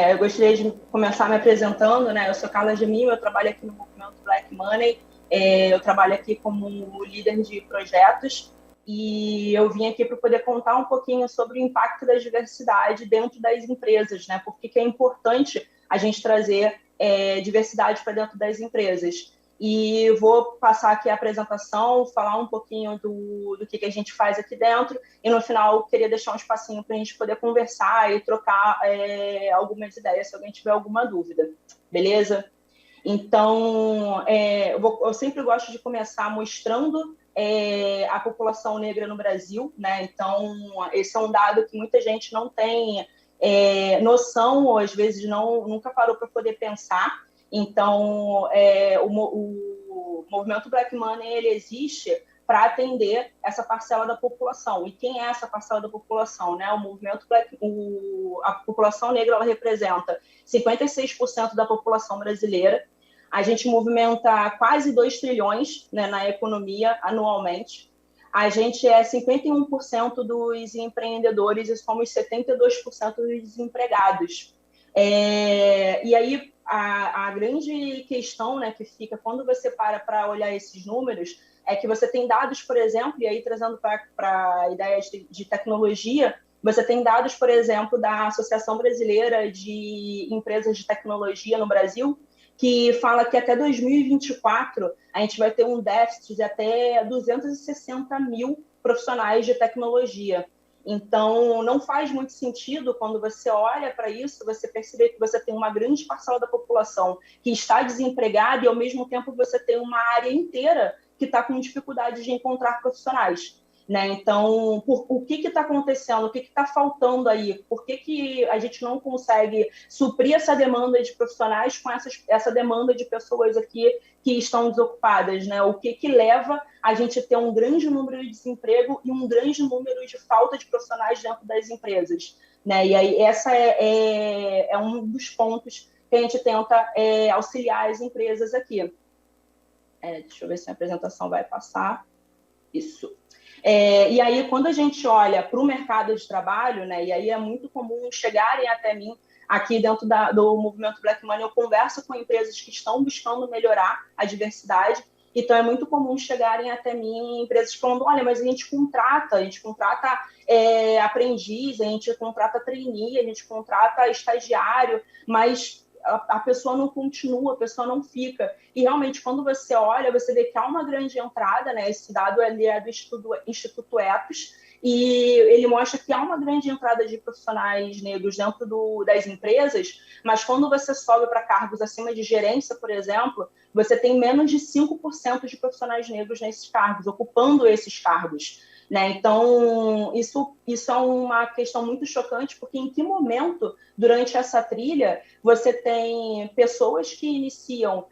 Eu gostaria de começar me apresentando, né? Eu sou Carla Gemil, eu trabalho aqui no movimento Black Money, eu trabalho aqui como líder de projetos e eu vim aqui para poder contar um pouquinho sobre o impacto da diversidade dentro das empresas, né? Por que é importante a gente trazer diversidade para dentro das empresas. E vou passar aqui a apresentação, falar um pouquinho do que a gente faz aqui dentro, e no final eu queria deixar um espacinho para a gente poder conversar e trocar algumas ideias, se alguém tiver alguma dúvida. Beleza? Então, eu sempre gosto de começar mostrando a população negra no Brasil, né? Então, esse é um dado que muita gente não tem noção, ou às vezes nunca parou para poder pensar. Então, o movimento Black Money ele existe para atender essa parcela da população. E quem é essa parcela da população? Né? O movimento a população negra ela representa 56% da população brasileira. A gente movimenta quase 2 trilhões, né, na economia anualmente. A gente é 51% dos empreendedores e somos 72% dos desempregados. E aí, a grande questão, né, que fica quando você para olhar esses números é que você tem dados, por exemplo, e aí trazendo para ideias de tecnologia, você tem dados, por exemplo, da Associação Brasileira de Empresas de Tecnologia no Brasil, que fala que até 2024 a gente vai ter um déficit de até 260 mil profissionais de tecnologia. Então, não faz muito sentido quando você olha para isso, você perceber que você tem uma grande parcela da população que está desempregada e, ao mesmo tempo, você tem uma área inteira que está com dificuldade de encontrar profissionais. Né? Então, o que está acontecendo? O que está faltando aí? Por que a gente não consegue suprir essa demanda de profissionais com essa demanda de pessoas aqui que estão desocupadas? Né? O que leva a gente a ter um grande número de desemprego e um grande número de falta de profissionais dentro das empresas? Né? E aí, essa é um dos pontos que a gente tenta auxiliar as empresas aqui. Deixa eu ver se a apresentação vai passar. Isso. E aí, quando a gente olha para o mercado de trabalho, né, e aí é muito comum chegarem até mim, aqui dentro do movimento Black Money, eu converso com empresas que estão buscando melhorar a diversidade, então é muito comum chegarem até mim empresas falando, olha, mas a gente contrata aprendiz, a gente contrata trainee, a gente contrata estagiário, mas a pessoa não continua, a pessoa não fica. E realmente, quando você olha, você vê que há uma grande entrada, né? Esse dado é do Instituto Ethos, e ele mostra que há uma grande entrada de profissionais negros dentro das empresas, mas quando você sobe para cargos acima de gerência, por exemplo, você tem menos de 5% de profissionais negros nesses cargos, ocupando esses cargos. Né? Então, isso é uma questão muito chocante, porque em que momento, durante essa trilha, você tem pessoas que iniciam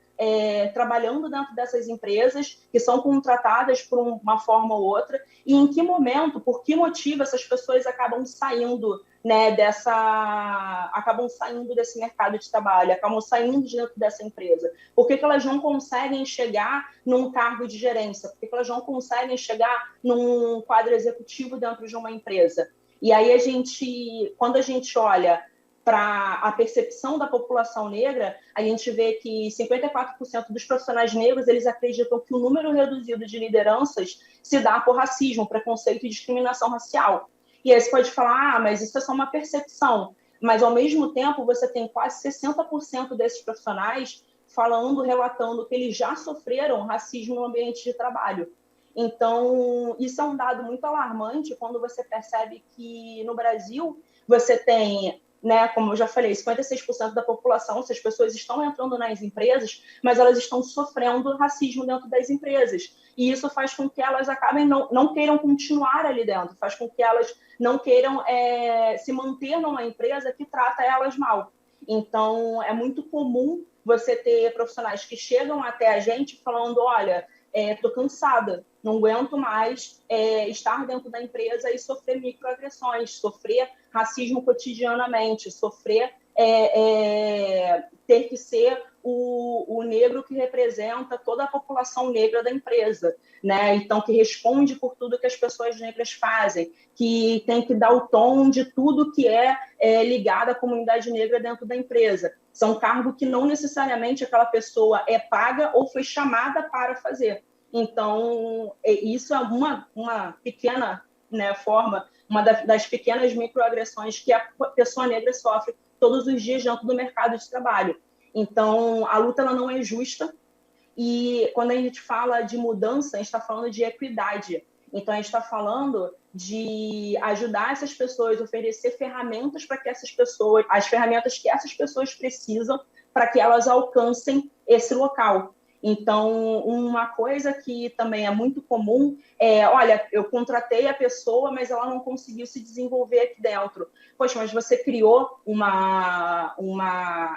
trabalhando dentro dessas empresas, que são contratadas por uma forma ou outra, e em que momento, por que motivo essas pessoas acabam saindo, né, acabam saindo desse mercado de trabalho, acabam saindo de dentro dessa empresa? Por que elas não conseguem chegar num cargo de gerência? Por que elas não conseguem chegar num quadro executivo dentro de uma empresa? E aí quando a gente olha para a percepção da população negra, a gente vê que 54% dos profissionais negros eles acreditam que o número reduzido de lideranças se dá por racismo, preconceito e discriminação racial. E aí você pode falar, mas isso é só uma percepção. Mas, ao mesmo tempo, você tem quase 60% desses profissionais relatando que eles já sofreram racismo no ambiente de trabalho. Então, isso é um dado muito alarmante quando você percebe que no Brasil você tem, né, como eu já falei, 56% da população, essas pessoas estão entrando nas empresas, mas elas estão sofrendo racismo dentro das empresas. E isso faz com que elas acabem não queiram continuar ali dentro, faz com que elas não queiram se manter numa empresa que trata elas mal. Então, é muito comum você ter profissionais que chegam até a gente falando, olha, estou cansada, não aguento mais estar dentro da empresa e sofrer microagressões, sofrer racismo cotidianamente, sofrer ter que ser o negro que representa toda a população negra da empresa, né? Então, que responde por tudo que as pessoas negras fazem, que tem que dar o tom de tudo que é ligado à comunidade negra dentro da empresa. São cargos que não necessariamente aquela pessoa é paga ou foi chamada para fazer. Então, isso é uma pequena, né, forma, uma das pequenas microagressões que a pessoa negra sofre todos os dias dentro do mercado de trabalho. Então, a luta ela não é justa, e quando a gente fala de mudança, a gente está falando de equidade. Então, a gente está falando de ajudar essas pessoas, oferecer ferramentas para que essas pessoas, as ferramentas que essas pessoas precisam para que elas alcancem esse local. Então, uma coisa que também é muito comum é, olha, eu contratei a pessoa, mas ela não conseguiu se desenvolver aqui dentro. Poxa, mas você criou uma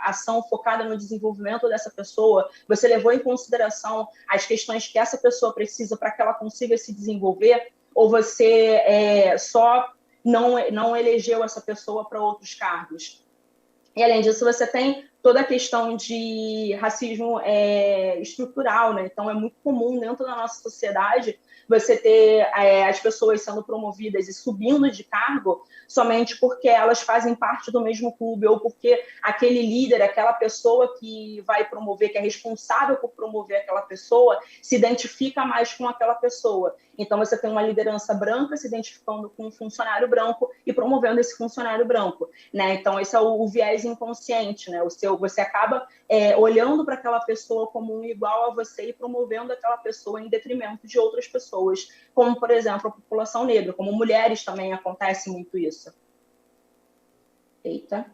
ação focada no desenvolvimento dessa pessoa, você levou em consideração as questões que essa pessoa precisa para que ela consiga se desenvolver, ou você só não elegeu essa pessoa para outros cargos? E, além disso, você tem toda a questão de racismo estrutural, né? Então, é muito comum dentro da nossa sociedade você ter as pessoas sendo promovidas e subindo de cargo somente porque elas fazem parte do mesmo clube ou porque aquele líder, aquela pessoa que vai promover, que é responsável por promover aquela pessoa, se identifica mais com aquela pessoa. Então, você tem uma liderança branca se identificando com um funcionário branco e promovendo esse funcionário branco, né? Então, esse é o viés inconsciente, né? Você acaba olhando para aquela pessoa como um igual a você e promovendo aquela pessoa em detrimento de outras pessoas, como, por exemplo, a população negra, como mulheres também acontece muito isso. Eita.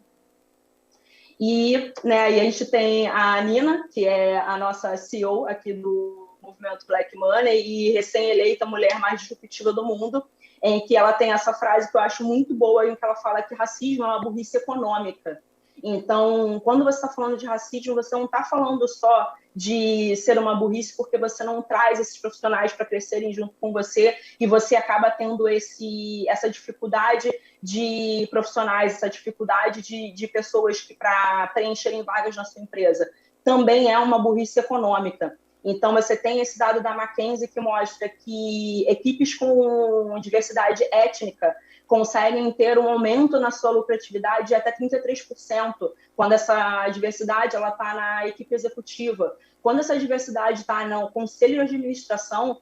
E, né, e a gente tem a Nina, que é a nossa CEO aqui do movimento Black Money e recém-eleita mulher mais disruptiva do mundo, em que ela tem essa frase que eu acho muito boa, em que ela fala que racismo é uma burrice econômica. Então, quando você está falando de racismo, você não está falando só de ser uma burrice porque você não traz esses profissionais para crescerem junto com você e você acaba tendo essa dificuldade de profissionais, essa dificuldade de pessoas para preencherem vagas na sua empresa. Também é uma burrice econômica. Então, você tem esse dado da McKinsey que mostra que equipes com diversidade étnica conseguem ter um aumento na sua lucratividade de até 33%, quando essa diversidade está na equipe executiva. Quando essa diversidade está no conselho de administração,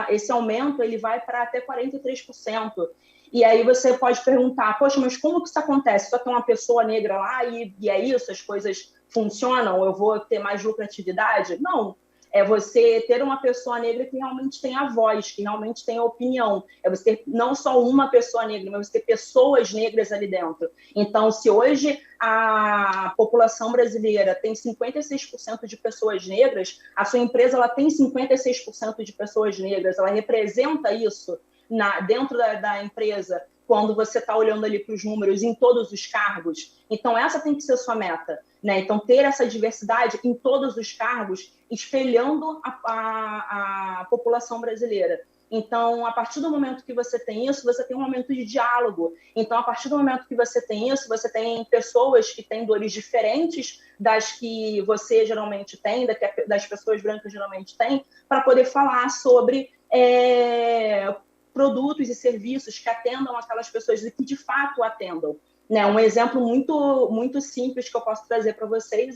esse aumento ele vai para até 43%. E aí você pode perguntar, poxa, mas como que isso acontece? Só tem uma pessoa negra lá e é isso, as coisas funcionam, eu vou ter mais lucratividade? Não. É você ter uma pessoa negra que realmente tem a voz, que realmente tem a opinião. É você ter não só uma pessoa negra, mas você ter pessoas negras ali dentro. Então, se hoje a população brasileira tem 56% de pessoas negras, a sua empresa ela tem 56% de pessoas negras, ela representa isso dentro da empresa, quando você está olhando ali para os números em todos os cargos. Então, essa tem que ser a sua meta, né? Então, ter essa diversidade em todos os cargos, espelhando a população brasileira. Então, a partir do momento que você tem isso, você tem um momento de diálogo. Então, a partir do momento que você tem isso, você tem pessoas que têm dores diferentes das que você geralmente tem, das pessoas brancas geralmente têm, para poder falar sobre produtos e serviços que atendam aquelas pessoas e que de fato atendam. Né? Um exemplo muito, muito simples que eu posso trazer para vocês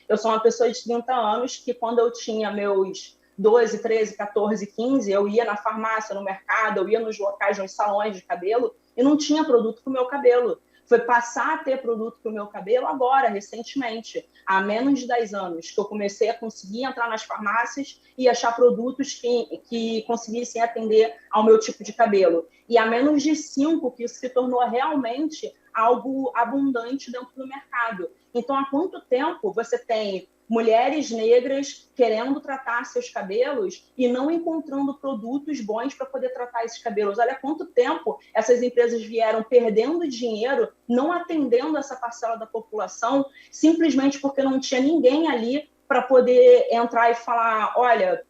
eu sou uma pessoa de 30 anos que quando eu tinha meus 12, 13, 14, 15, eu ia na farmácia, no mercado, eu ia nos locais, nos salões de cabelo e não tinha produto para o meu cabelo. Foi passar a ter produto para o meu cabelo agora, recentemente, há menos de 10 anos, que eu comecei a conseguir entrar nas farmácias e achar produtos que conseguissem atender ao meu tipo de cabelo. E há menos de 5 que isso se tornou realmente algo abundante dentro do mercado. Então, há quanto tempo você tem mulheres negras querendo tratar seus cabelos e não encontrando produtos bons para poder tratar esses cabelos? Olha quanto tempo essas empresas vieram perdendo dinheiro, não atendendo essa parcela da população, simplesmente porque não tinha ninguém ali para poder entrar e falar, olha,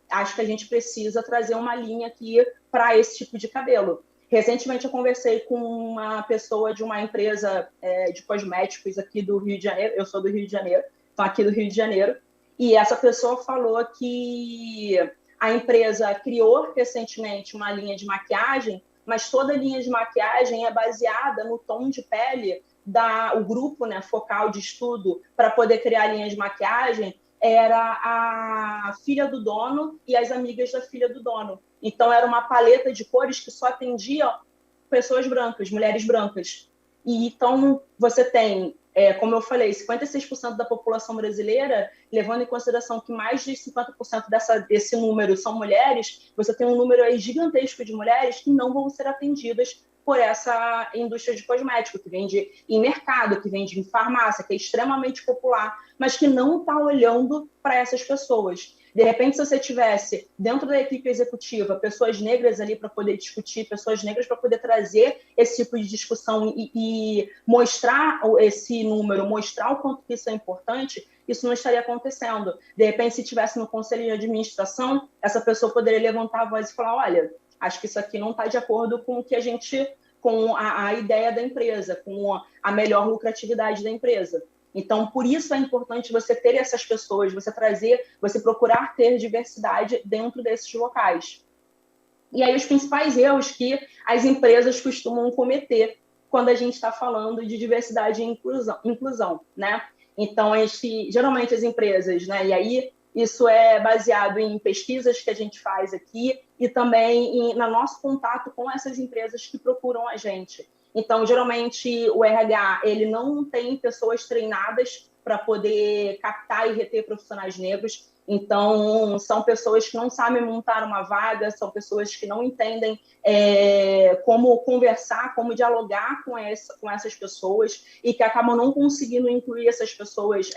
acho que a gente precisa trazer uma linha aqui para esse tipo de cabelo. Recentemente eu conversei com uma pessoa de uma empresa de cosméticos aqui do Rio de Janeiro, eu sou do Rio de Janeiro, então aqui do Rio de Janeiro, e essa pessoa falou que a empresa criou recentemente uma linha de maquiagem, mas toda a linha de maquiagem é baseada no tom de pele o grupo, né, focal de estudo para poder criar a linha de maquiagem era a filha do dono e as amigas da filha do dono. Então, era uma paleta de cores que só atendia pessoas brancas, mulheres brancas. E então, você tem, como eu falei, 56% da população brasileira, levando em consideração que mais de 50% desse número são mulheres, você tem um número aí gigantesco de mulheres que não vão ser atendidas por essa indústria de cosmético, que vende em mercado, que vende em farmácia, que é extremamente popular, mas que não está olhando para essas pessoas. De repente, se você tivesse, dentro da equipe executiva, pessoas negras ali para poder discutir, pessoas negras para poder trazer esse tipo de discussão e mostrar esse número, mostrar o quanto isso é importante, isso não estaria acontecendo. De repente, se tivesse no conselho de administração, essa pessoa poderia levantar a voz e falar, olha, acho que isso aqui não está de acordo com o que com a ideia da empresa, com a melhor lucratividade da empresa. Então, por isso é importante você ter essas pessoas, você procurar ter diversidade dentro desses locais. E aí, os principais erros que as empresas costumam cometer quando a gente está falando de diversidade e inclusão, né? Então, geralmente as empresas, né? E aí, isso é baseado em pesquisas que a gente faz aqui e também no nosso contato com essas empresas que procuram a gente. Então, geralmente, o RH ele não tem pessoas treinadas para poder captar e reter profissionais negros. Então, são pessoas que não sabem montar uma vaga, são pessoas que não entendem como conversar, como dialogar com essas pessoas e que acabam não conseguindo incluir essas pessoas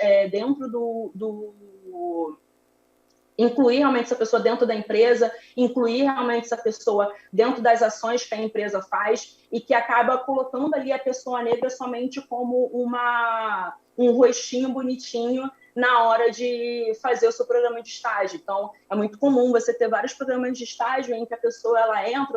incluir realmente essa pessoa dentro da empresa, incluir realmente essa pessoa dentro das ações que a empresa faz e que acaba colocando ali a pessoa negra somente como um rostinho bonitinho na hora de fazer o seu programa de estágio. Então, é muito comum você ter vários programas de estágio em que a pessoa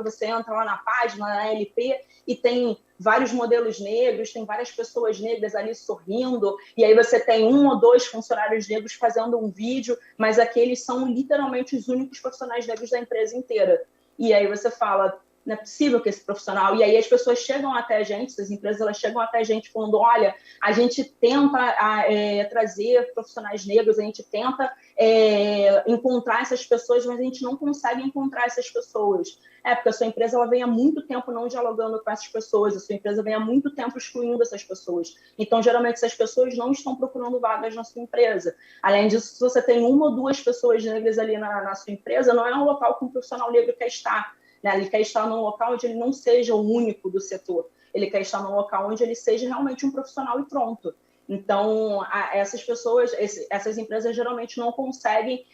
você entra lá na página, na LP, e tem vários modelos negros, tem várias pessoas negras ali sorrindo, e aí você tem 1 ou 2 funcionários negros fazendo um vídeo, mas aqueles são literalmente os únicos profissionais negros da empresa inteira. E aí você fala, não é possível que esse profissional... E aí as pessoas chegam até a gente, as empresas elas chegam até a gente falando, olha, a gente tenta trazer profissionais negros, a gente tenta encontrar essas pessoas, mas a gente não consegue encontrar essas pessoas. Porque a sua empresa ela vem há muito tempo não dialogando com essas pessoas, a sua empresa vem há muito tempo excluindo essas pessoas. Então, geralmente, essas pessoas não estão procurando vagas na sua empresa. Além disso, se você tem 1 ou 2 pessoas negras ali na sua empresa, não é um local que um profissional negro quer estar. Né? Ele quer estar num local onde ele não seja o único do setor. Ele quer estar num local onde ele seja realmente um profissional e pronto. Então, essas empresas geralmente não conseguem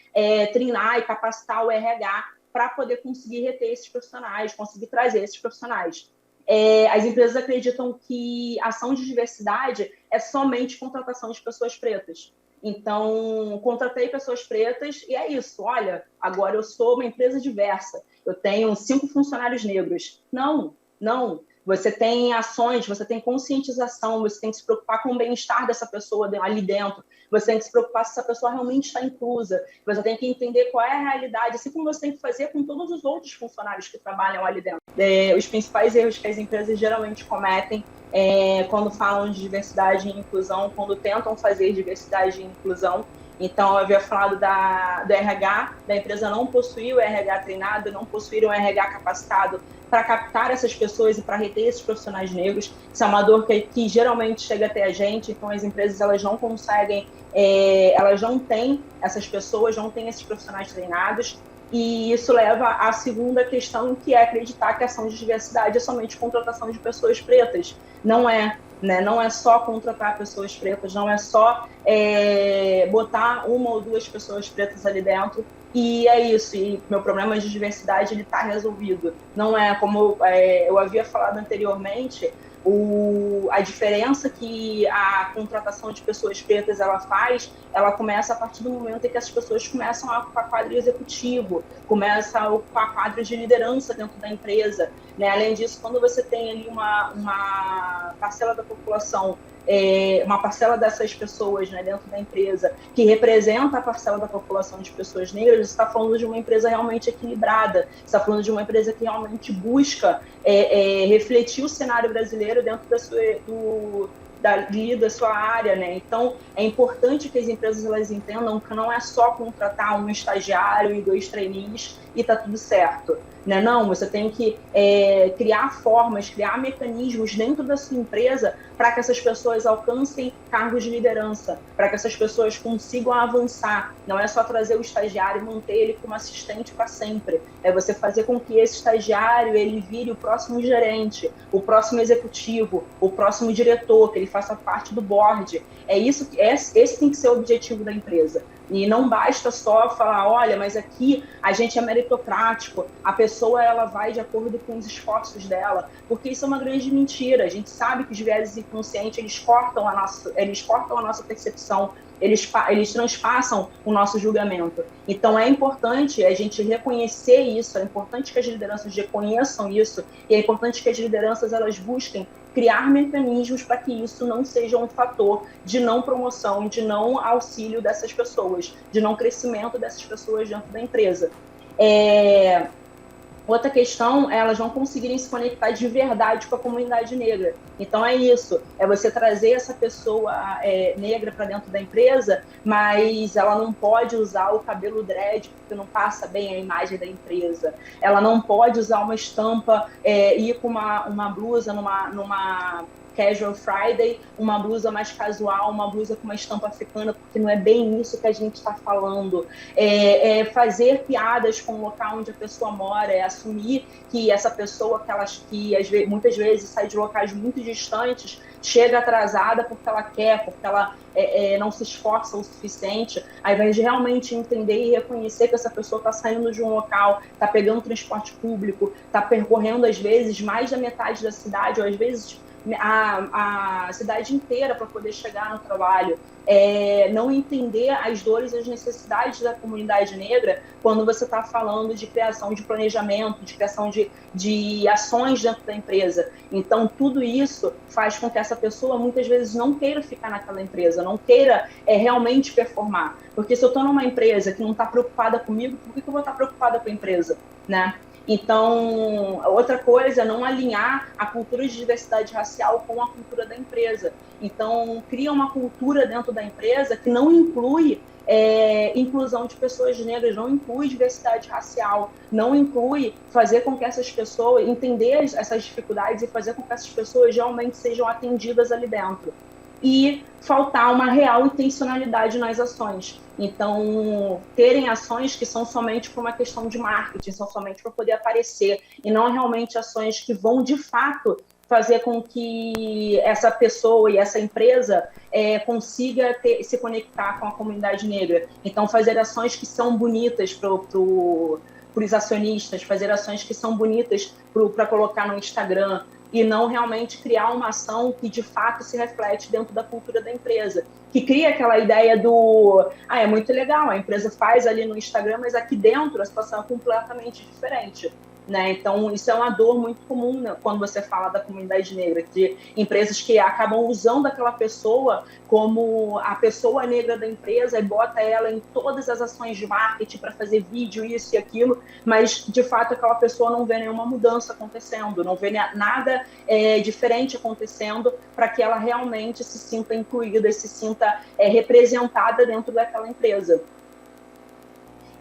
treinar e capacitar o RH para poder conseguir reter esses profissionais, conseguir trazer esses profissionais. As empresas acreditam que a ação de diversidade é somente contratação de pessoas pretas. Então, contratei pessoas pretas e é isso. Olha, agora eu sou uma empresa diversa. Eu tenho 5 funcionários negros. Não. Você tem ações, você tem conscientização, você tem que se preocupar com o bem-estar dessa pessoa ali dentro, você tem que se preocupar se essa pessoa realmente está inclusa, você tem que entender qual é a realidade, assim como você tem que fazer com todos os outros funcionários que trabalham ali dentro. Os principais erros que as empresas geralmente cometem quando falam de diversidade e inclusão, quando tentam fazer diversidade e inclusão. Então, eu havia falado do RH, da empresa não possuir o RH treinado, não possuir um RH capacitado para captar essas pessoas e para reter esses profissionais negros. Isso é uma dor que geralmente chega até a gente, então as empresas elas não conseguem, elas não têm essas pessoas, não têm esses profissionais treinados, e isso leva à segunda questão, que é acreditar que a ação de diversidade é somente contratação de pessoas pretas. Não é. Né? Não é só contratar pessoas pretas, não é só botar 1 ou 2 pessoas pretas ali dentro e é isso, e meu problema de diversidade ele está resolvido. Não é como eu havia falado anteriormente, a diferença que a contratação de pessoas pretas ela começa a partir do momento em que as pessoas começam a ocupar quadro executivo, começam a ocupar quadro de liderança dentro da empresa. né? Além disso, quando você tem ali uma parcela da população, uma parcela dessas pessoas, né, dentro da empresa, que representa a parcela da população de pessoas negras, você está falando de uma empresa realmente equilibrada, você está falando de uma empresa que realmente busca refletir o cenário brasileiro dentro da sua área, né? Então, é importante que as empresas elas entendam que não é só contratar um estagiário e 2 trainees e tá tudo certo, né? Não, você tem que criar formas, criar mecanismos dentro da sua empresa para que essas pessoas alcancem cargos de liderança, para que essas pessoas consigam avançar. Não é só trazer o estagiário e manter ele como assistente para sempre. É você fazer com que esse estagiário ele vire o próximo gerente, o próximo executivo, o próximo diretor, que ele faça parte do board. Esse tem que ser o objetivo da empresa. E não basta só falar, olha, mas aqui a gente é meritocrático, a pessoa ela vai de acordo com os esforços dela, porque isso é uma grande mentira. A gente sabe que os vieses inconscientes eles cortam a nossa percepção, eles transpassam o nosso julgamento. Então é importante a gente reconhecer isso, é importante que as lideranças reconheçam isso, e é importante que as lideranças elas busquem criar mecanismos para que isso não seja um fator de não promoção, de não auxílio dessas pessoas, de não crescimento dessas pessoas dentro da empresa. Outra questão é elas não conseguirem se conectar de verdade com a comunidade negra. Então é isso, é você trazer essa pessoa negra para dentro da empresa, mas ela não pode usar o cabelo dread porque não passa bem a imagem da empresa. Ela não pode usar uma estampa ir com uma blusa numa Casual Friday, uma blusa mais casual, uma blusa com uma estampa africana, porque não é bem isso que a gente está falando. Fazer piadas com o local onde a pessoa mora, assumir que essa pessoa, que muitas vezes sai de locais muito distantes, chega atrasada porque ela quer, porque ela não se esforça o suficiente, ao invés de realmente entender e reconhecer que essa pessoa está saindo de um local, está pegando transporte público, está percorrendo, às vezes, mais da metade da cidade, ou às vezes a cidade inteira para poder chegar no trabalho, não entender as dores e as necessidades da comunidade negra quando você está falando de criação de planejamento, de criação de ações dentro da empresa. Então, tudo isso faz com que essa pessoa muitas vezes não queira ficar naquela empresa, não queira realmente performar. Porque se eu estou numa empresa que não está preocupada comigo, por que eu vou estar preocupada com a empresa, né? Então, outra coisa é não alinhar a cultura de diversidade racial com a cultura da empresa. Então, cria uma cultura dentro da empresa que não inclui inclusão de pessoas negras, não inclui diversidade racial, não inclui fazer com que essas pessoas, entender essas dificuldades e fazer com que essas pessoas realmente sejam atendidas ali dentro. E faltar uma real intencionalidade nas ações. Então, terem ações que são somente por uma questão de marketing, são somente para poder aparecer, e não realmente ações que vão, de fato, fazer com que essa pessoa e essa empresa consiga se conectar com a comunidade negra. Então, fazer ações que são bonitas para os acionistas, fazer ações que são bonitas para colocar no Instagram, e não realmente criar uma ação que, de fato, se reflete dentro da cultura da empresa. Que cria aquela ideia do... é muito legal, a empresa faz ali no Instagram, mas aqui dentro a situação é completamente diferente. Né? Então, isso é uma dor muito comum, né, quando você fala da comunidade negra, de empresas que acabam usando aquela pessoa como a pessoa negra da empresa e bota ela em todas as ações de marketing para fazer vídeo, isso e aquilo, mas, de fato, aquela pessoa não vê nenhuma mudança acontecendo, não vê nada diferente acontecendo para que ela realmente se sinta incluída e se sinta representada dentro daquela empresa.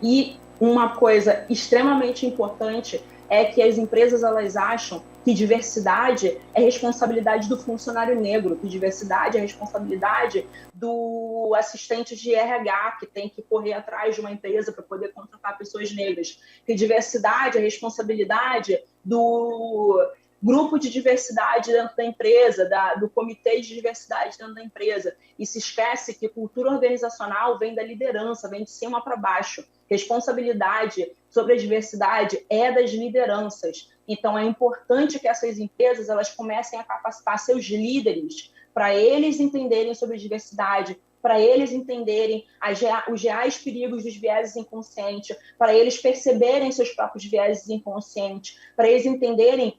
E uma coisa extremamente importante é que as empresas elas acham que diversidade é responsabilidade do funcionário negro, que diversidade é responsabilidade do assistente de RH, que tem que correr atrás de uma empresa para poder contratar pessoas negras, que diversidade é responsabilidade do grupo de diversidade dentro da empresa, do comitê de diversidade dentro da empresa, e se esquece que cultura organizacional vem da liderança, vem de cima para baixo. Responsabilidade sobre a diversidade é das lideranças. Então, é importante que essas empresas elas comecem a capacitar seus líderes para eles entenderem sobre diversidade, para eles entenderem os reais perigos dos vieses inconscientes, para eles perceberem seus próprios vieses inconscientes, para eles entenderem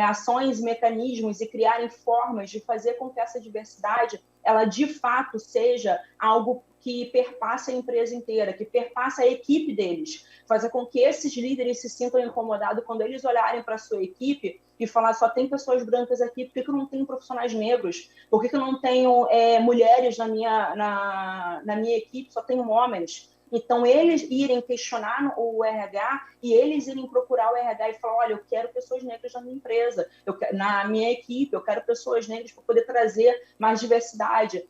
ações, mecanismos e criarem formas de fazer com que essa diversidade ela de fato seja algo que perpassa a empresa inteira, que perpassa a equipe deles, fazer com que esses líderes se sintam incomodados quando eles olharem para a sua equipe e falar, só tem pessoas brancas aqui, por que eu não tenho profissionais negros? Por que eu não tenho mulheres na minha equipe, só tenho homens? Então, eles irem questionar o RH e eles irem procurar o RH e falar, olha, eu quero pessoas negras na minha empresa, na minha equipe, eu quero pessoas negras para poder trazer mais diversidade.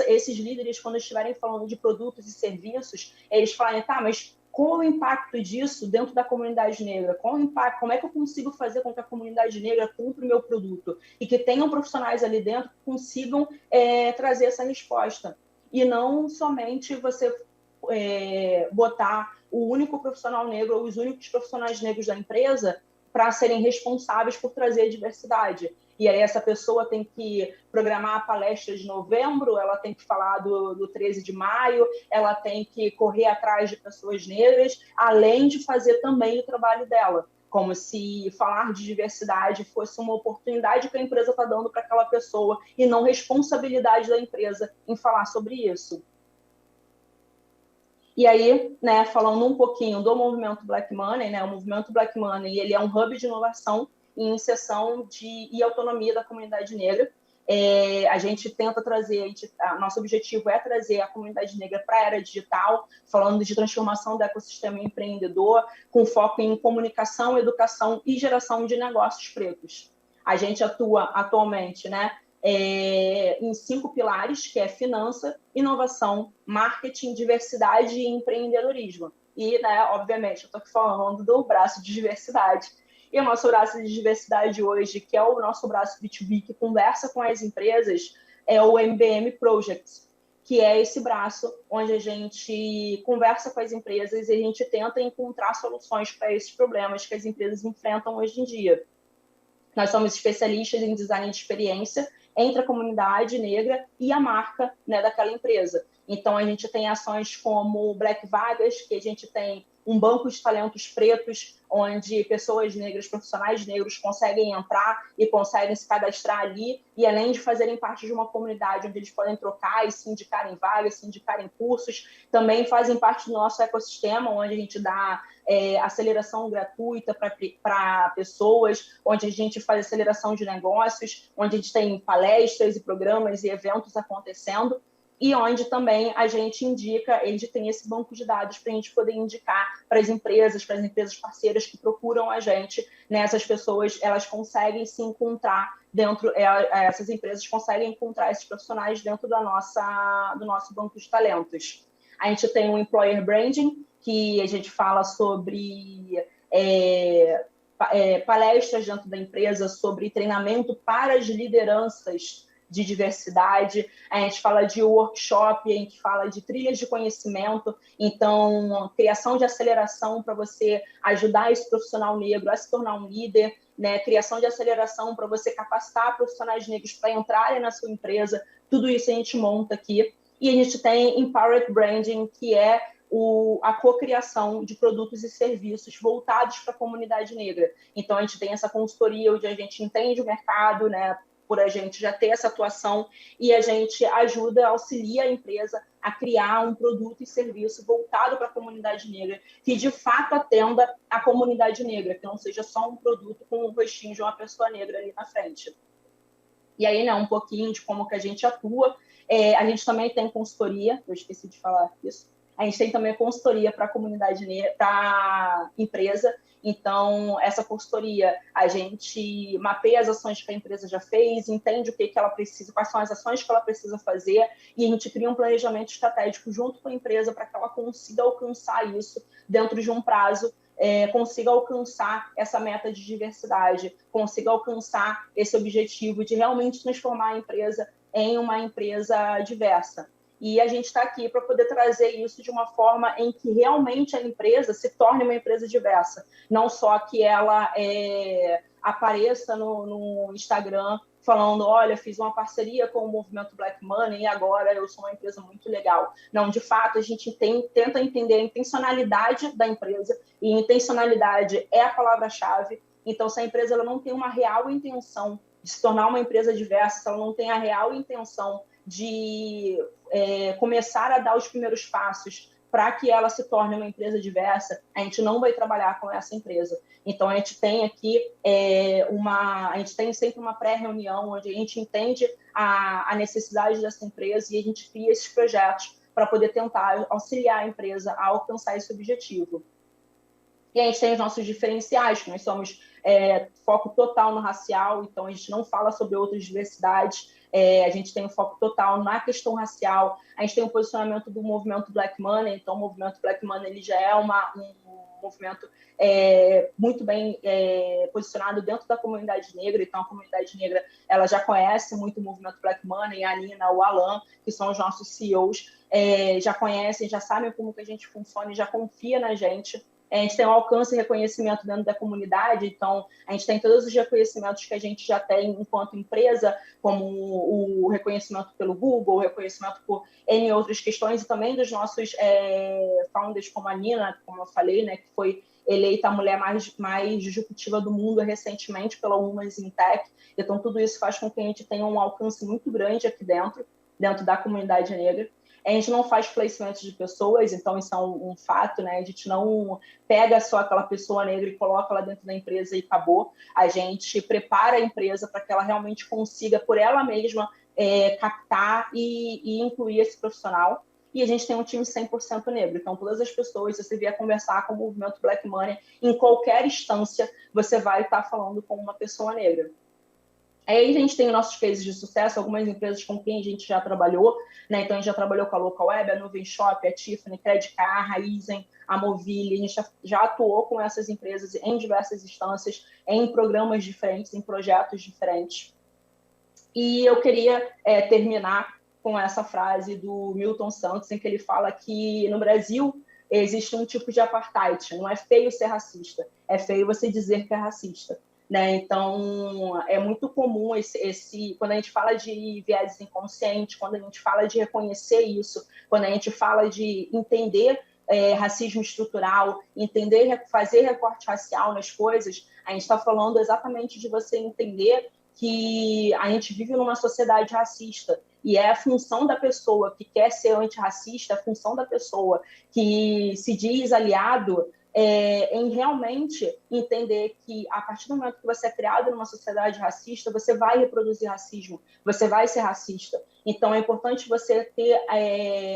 Esses líderes, quando estiverem falando de produtos e serviços, eles falarem, tá, mas qual o impacto disso dentro da comunidade negra? Qual o impacto? Como é que eu consigo fazer com que a comunidade negra compre o meu produto? E que tenham profissionais ali dentro que consigam trazer essa resposta. E não somente você botar o único profissional negro ou os únicos profissionais negros da empresa para serem responsáveis por trazer a diversidade. E aí essa pessoa tem que programar a palestra de novembro, ela tem que falar do 13 de maio, ela tem que correr atrás de pessoas negras, além de fazer também o trabalho dela. Como se falar de diversidade fosse uma oportunidade que a empresa está dando para aquela pessoa e não responsabilidade da empresa em falar sobre isso. E aí, né, falando um pouquinho do movimento Black Money, né, o movimento Black Money ele é um hub de inovação e inserção e autonomia da comunidade negra. A gente tenta trazer, nosso objetivo é trazer a comunidade negra para a era digital, falando de transformação do ecossistema empreendedor, com foco em comunicação, educação e geração de negócios pretos. A gente atua atualmente, né, em 5 pilares, que é finança, inovação, marketing, diversidade e empreendedorismo. E, né, obviamente, eu estou aqui falando do braço de diversidade. E o nosso braço de diversidade hoje, que é o nosso braço B2B, que conversa com as empresas, é o MBM Project, que é esse braço onde a gente conversa com as empresas e a gente tenta encontrar soluções para esses problemas que as empresas enfrentam hoje em dia. Nós somos especialistas em design de experiência entre a comunidade negra e a marca, né, daquela empresa. Então, a gente tem ações como Black Vagas, que a gente tem um banco de talentos pretos, onde pessoas negras, profissionais negros conseguem entrar e conseguem se cadastrar ali, e além de fazerem parte de uma comunidade onde eles podem trocar e se indicarem vagas, se indicarem cursos, também fazem parte do nosso ecossistema, onde a gente dá aceleração gratuita para pessoas, onde a gente faz aceleração de negócios, onde a gente tem palestras e programas e eventos acontecendo, e onde também a gente indica, a gente tem esse banco de dados para a gente poder indicar para as empresas parceiras que procuram a gente, né? Essas pessoas, elas conseguem se encontrar dentro, essas empresas conseguem encontrar esses profissionais dentro do nosso banco de talentos. A gente tem o Employer Branding, que a gente fala sobre palestras dentro da empresa, sobre treinamento para as lideranças de diversidade, a gente fala de workshop, a gente fala de trilhas de conhecimento, então, criação de aceleração para você ajudar esse profissional negro a se tornar um líder, né? Criação de aceleração para você capacitar profissionais negros para entrarem na sua empresa, tudo isso a gente monta aqui. E a gente tem Empowered Branding, que é a cocriação de produtos e serviços voltados para a comunidade negra. Então, a gente tem essa consultoria onde a gente entende o mercado, né, por a gente já ter essa atuação, e a gente ajuda, auxilia a empresa a criar um produto e serviço voltado para a comunidade negra, que de fato atenda a comunidade negra, que não seja só um produto com o rostinho de uma pessoa negra ali na frente. E aí, né, um pouquinho de como que a gente atua. A gente também tem consultoria, eu esqueci de falar isso, a gente tem também consultoria para a comunidade negra, para a empresa. Então, essa consultoria, a gente mapeia as ações que a empresa já fez, entende o que ela precisa, quais são as ações que ela precisa fazer, e a gente cria um planejamento estratégico junto com a empresa para que ela consiga alcançar isso dentro de um prazo, consiga alcançar essa meta de diversidade, consiga alcançar esse objetivo de realmente transformar a empresa em uma empresa diversa. E a gente está aqui para poder trazer isso de uma forma em que realmente a empresa se torne uma empresa diversa. Não só que ela apareça no Instagram falando, olha, fiz uma parceria com o movimento Black Money e agora eu sou uma empresa muito legal. Não, de fato, a gente tenta entender a intencionalidade da empresa, e intencionalidade é a palavra-chave. Então, se a empresa ela não tem uma real intenção de se tornar uma empresa diversa, se ela não tem a real intenção de começar a dar os primeiros passos para que ela se torne uma empresa diversa, a gente não vai trabalhar com essa empresa. Então, a gente tem aqui a gente tem sempre uma pré-reunião onde a gente entende a necessidade dessa empresa e a gente cria esses projetos para poder tentar auxiliar a empresa a alcançar esse objetivo. E a gente tem os nossos diferenciais, que nós somos foco total no racial, então a gente não fala sobre outras diversidades, a gente tem um foco total na questão racial, a gente tem um posicionamento do movimento Black Money, então o movimento Black Money ele já é um movimento muito bem posicionado dentro da comunidade negra, então a comunidade negra ela já conhece muito o movimento Black Money, a Nina, o Alan, que são os nossos CEOs, já conhecem, já sabem como que a gente funciona e já confia na gente. A gente tem um alcance e reconhecimento dentro da comunidade, então a gente tem todos os reconhecimentos que a gente já tem enquanto empresa, como o reconhecimento pelo Google, o reconhecimento por N outras questões, e também dos nossos founders, como a Nina, como eu falei, né, que foi eleita a mulher mais disruptiva do mundo recentemente pela Women in Tech. Então, tudo isso faz com que a gente tenha um alcance muito grande aqui dentro da comunidade negra. A gente não faz placements de pessoas, então isso é um fato, né? A gente não pega só aquela pessoa negra e coloca ela dentro da empresa e acabou. A gente prepara a empresa para que ela realmente consiga, por ela mesma, captar e incluir esse profissional. E a gente tem um time 100% negro. Então, todas as pessoas, se você vier conversar com o movimento Black Money, em qualquer instância, você vai estar falando com uma pessoa negra. Aí a gente tem nossos cases de sucesso, algumas empresas com quem a gente já trabalhou, né? Então a gente já trabalhou com a Local Web, a Nuvem Shop, a Tiffany, Credit Car, a Raizen, a Movile, a gente já atuou com essas empresas em diversas instâncias, em programas diferentes, em projetos diferentes. E eu queria terminar com essa frase do Milton Santos, em que ele fala que no Brasil existe um tipo de apartheid, não é feio ser racista, é feio você dizer que é racista. Né? Então, é muito comum quando a gente fala de viés inconscientes, quando a gente fala de reconhecer isso, quando a gente fala de entender racismo estrutural, fazer recorte racial nas coisas, a gente está falando exatamente de você entender que a gente vive numa sociedade racista e é a função da pessoa que quer ser antirracista, a função da pessoa que se diz aliado em realmente entender que a partir do momento que você é criado numa sociedade racista, você vai reproduzir racismo, você vai ser racista. Então, é importante você ter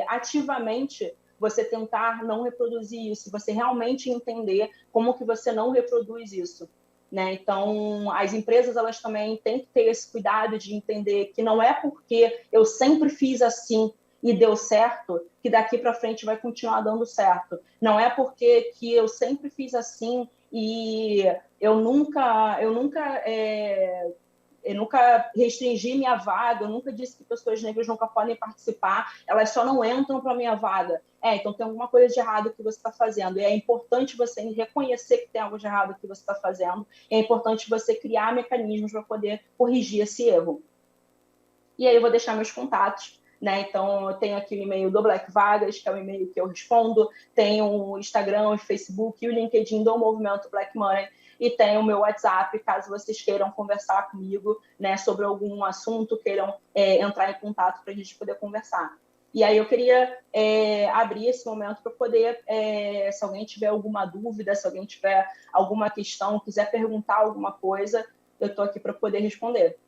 ativamente, você tentar não reproduzir isso, você realmente entender como que você não reproduz isso. Né? Então, as empresas elas também têm que ter esse cuidado de entender que não é porque eu sempre fiz assim e deu certo, que daqui para frente vai continuar dando certo. Não é porque que eu sempre fiz assim e eu nunca restringi minha vaga, eu nunca disse que pessoas negras nunca podem participar, elas só não entram para a minha vaga. Então tem alguma coisa de errado que você está fazendo, e é importante você reconhecer que tem algo de errado que você está fazendo, e é importante você criar mecanismos para poder corrigir esse erro. E aí eu vou deixar meus contatos, né? Então, eu tenho aqui o e-mail do Black Vagas, que é o e-mail que eu respondo, tenho o Instagram, o Facebook e o LinkedIn do Movimento Black Money, e tenho o meu WhatsApp, caso vocês queiram conversar comigo, né, sobre algum assunto, queiram entrar em contato para a gente poder conversar. E aí eu queria abrir esse momento para poder, se alguém tiver alguma dúvida, se alguém tiver alguma questão, quiser perguntar alguma coisa, eu estou aqui para poder responder.